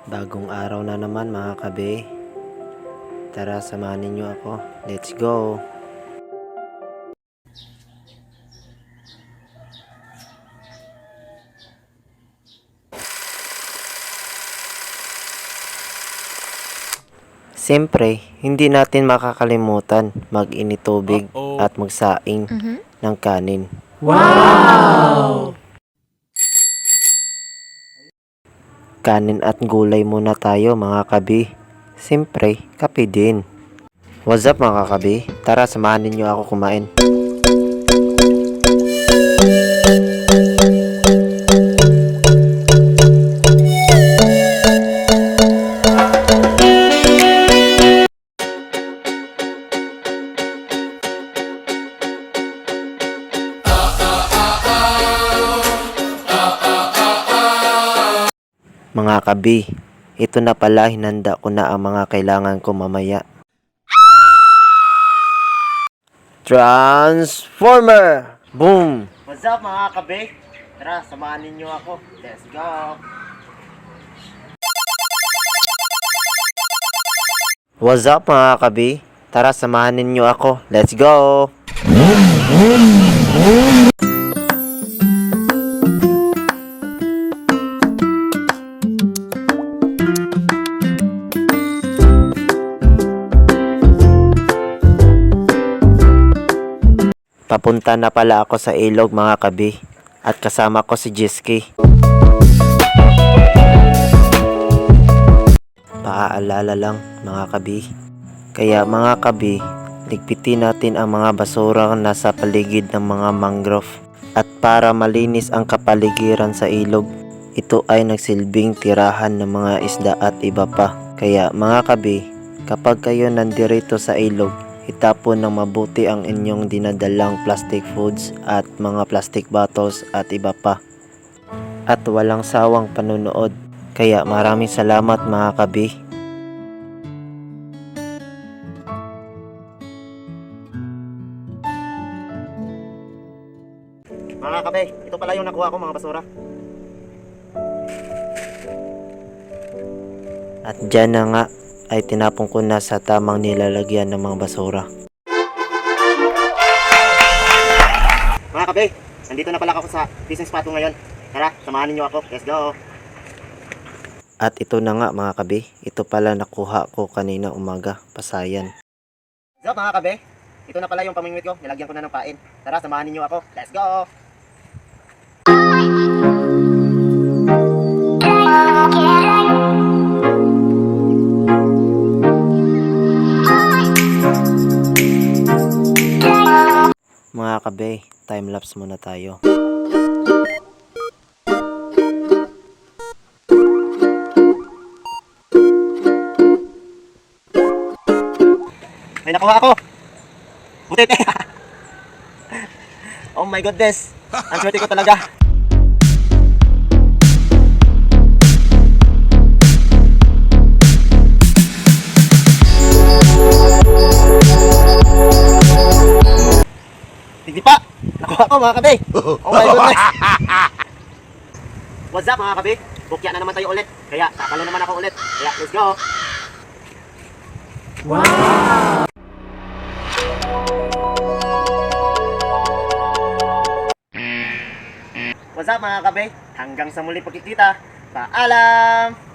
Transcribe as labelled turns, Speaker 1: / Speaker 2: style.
Speaker 1: Bagong araw na naman mga kabe. Tara, samahan ninyo ako. Let's go! Siyempre, hindi natin makakalimutan mag-init tubig at magsaing ng kanin. Wow! Kanin at gulay muna tayo mga kabi. Siyempre, kape din. What's up mga kabi? Tara, samahan ninyo ako kumain. Mga kabi, ito na pala, hinanda ko na ang mga kailangan ko mamaya. Transformer! Boom! What's up mga kabi? Tara, samahan ninyo ako. Let's go! What's up mga kabi? Tara, samahan ninyo ako. Let's go! Papunta na pala ako sa ilog mga kabi at kasama ko si Jisky. Paaalala lang mga kabi. Kaya mga kabi, ligpitin natin ang mga basura na nasa paligid ng mga mangrove. At para malinis ang kapaligiran sa ilog, ito ay nagsilbing tirahan ng mga isda at iba pa. Kaya mga kabi, kapag kayo nandirito sa ilog, itapon ng mabuti ang inyong dinadalang plastic foods at mga plastic bottles at iba pa. At walang sawang panunood. Kaya maraming salamat mga kabi. Mga kabe, ito pala yung nakuha ko mga basura. At dyan na nga ay tinapon ko na sa tamang nilalagyan ng mga basura. Mga kabe, nandito na pala ako sa fishing spot ko ngayon. Tara, samahan niyo ako. Let's go! At ito na nga mga kabe, ito pala nakuha ko kanina umaga, pasayan. So mga kabe, ito na pala yung pamingwit ko, nilagyan ko na ng pain. Tara, samahan niyo ako. Let's go! Mga kabe, time-lapse muna tayo. May nakuha ako! Butete! Oh my goodness! Ang swerte ko talaga! Hindi pa! Nakuha ko mga kabe! Oh my goodness! What's up mga kabe? Bukya na naman tayo ulit. Kaya sakalo naman ako ulit. Kaya let's go! Wow! What's up mga kabe? Hanggang sa muli pagkikita. Paalam!